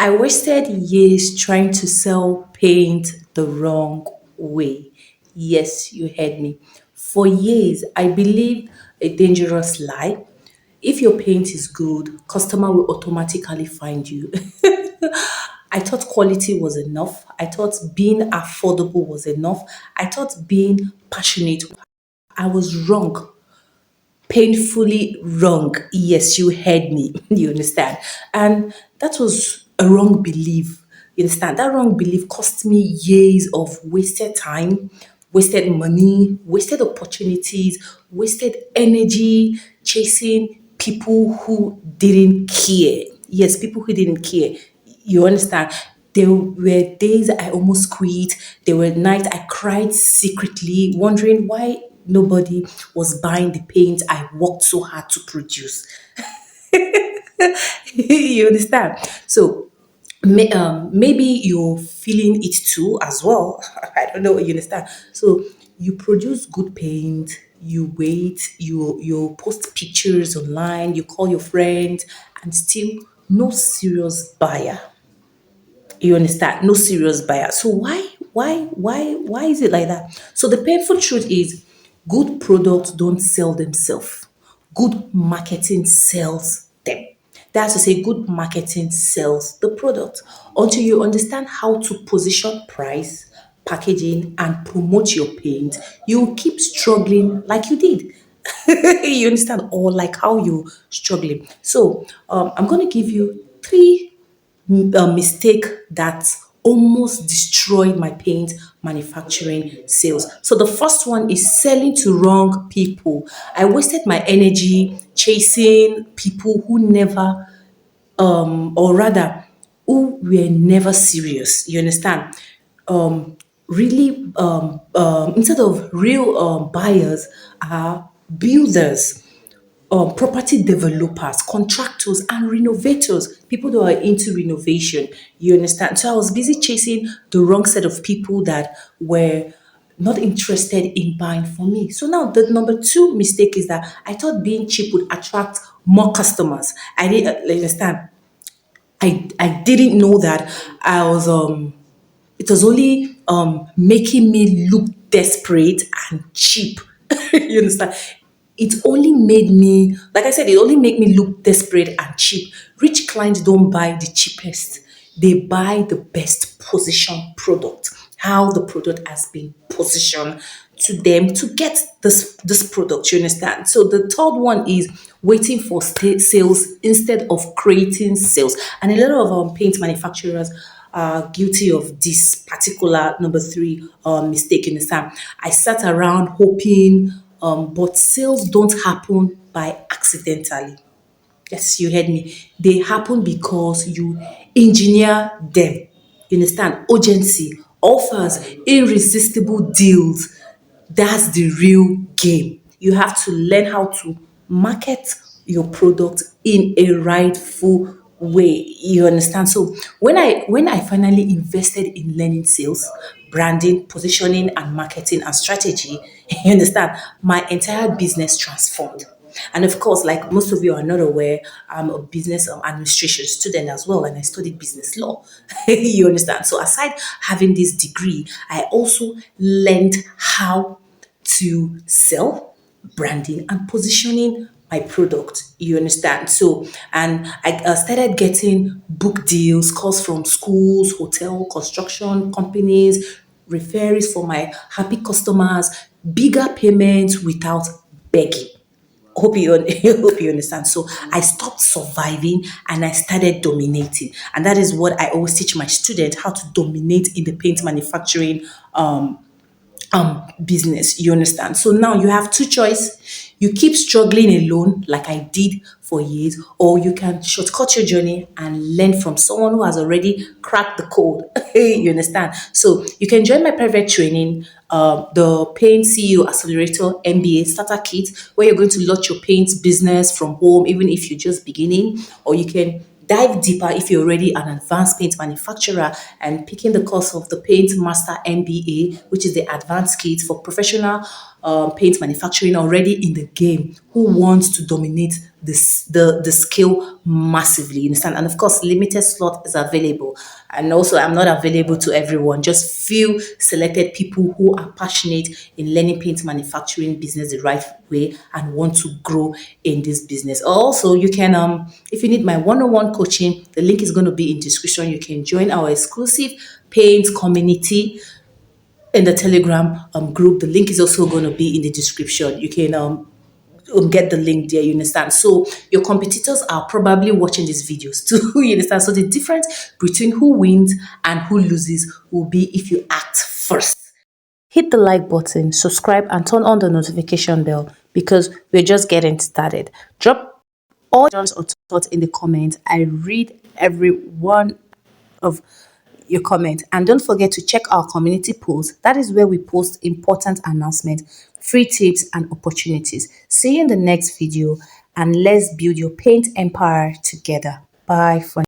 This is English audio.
I wasted years trying to sell paint the wrong way. Yes, you heard me. For years, I believed a dangerous lie. If your paint is good, customer will automatically find you. I thought quality was enough. I thought being affordable was enough. I thought being passionate. I was wrong, painfully wrong. Yes, you heard me. You understand? And that was a wrong belief. You understand? That wrong belief cost me years of wasted time, wasted money, wasted opportunities, wasted energy chasing people who didn't care. Yes, people who didn't care. You understand? There were days I almost quit. There were nights I cried secretly, wondering why nobody was buying the paint I worked so hard to produce. You understand? So maybe you're feeling it too as well. I don't know. You understand? So you produce good paint. You wait. You post pictures online. You call your friends, and still no serious buyer. You understand? No serious buyer. So why is it like that? So the painful truth is good products don't sell themselves. Good marketing sells them. That's to say, good marketing sells the product. Until you understand how to position price, packaging, and promote your paint, you will keep struggling like you did. You understand? Or like how you're struggling. So I'm going to give you three a mistake that almost destroyed my paint manufacturing sales. So the first one is selling to wrong people. I wasted my energy chasing people who never, or rather, who were never serious. You understand? Really, instead of real buyers, are builders, property developers, contractors, and renovators, people that are into renovation. You understand? So I was busy chasing the wrong set of people that were not interested in buying from me. So now the number two mistake is that I thought being cheap would attract more customers. I didn't understand. I didn't know that I was it was only making me look desperate and cheap. You understand? It only made me, like I said, it only made me look desperate and cheap. Rich clients don't buy the cheapest, they buy the best position product. How the product has been positioned to them to get this product. You understand? So the third one is waiting for sales instead of creating sales. And a lot of paint manufacturers are guilty of this particular number three mistake. In the time, I sat around hoping, but sales don't happen by accidentally. Yes, you heard me. They happen because you engineer them. You understand? Urgency, offers, irresistible deals. That's the real game. You have to learn how to market your product in a rightful way. You understand? So when I finally invested in learning sales, branding, positioning, and marketing and strategy, you understand, my entire business transformed. And of course, like most of you are not aware, I'm a business administration student as well, and I studied business law. You understand? So aside having this degree, I also learned how to sell, branding, and positioning my product. You understand? So, and I started getting book deals, calls from schools, hotel, construction companies, referrals for my happy customers, bigger payments without begging. Hope you hope you understand. So I stopped surviving and I started dominating, and that is what I always teach my students, how to dominate in the paint manufacturing business. You understand? So now you have two choice. You keep struggling alone like I did for years, or you can shortcut your journey and learn from someone who has already cracked the code. You understand? So you can join my private training, the Paint CEO Accelerator MBA starter kit, where you're going to launch your paint business from home, even if you're just beginning, or you can dive deeper if you're already an advanced paint manufacturer and picking the course of the Paint Master MBA, which is the advanced kit for professional paint manufacturing already in the game who wants to dominate the skill massively. You understand? And of course, limited slot is available. And also, I'm not available to everyone, just few selected people who are passionate in learning paint manufacturing business the right way and want to grow in this business. Also, you can, if you need my one-on-one coaching, the link is going to be in description. You can join our exclusive paint community in the Telegram group. The link is also going to be in the description. You can get the link there, you understand? So your competitors are probably watching these videos too, you understand? So the difference between who wins and who loses will be if you act first. Hit the like button, subscribe, and turn on the notification bell because we're just getting started. Drop all your or thoughts in the comments. I read every one of your comment, and don't forget to check our community post. That is where we post important announcements, free tips, and opportunities. See you in the next video, and let's build your paint empire together. Bye for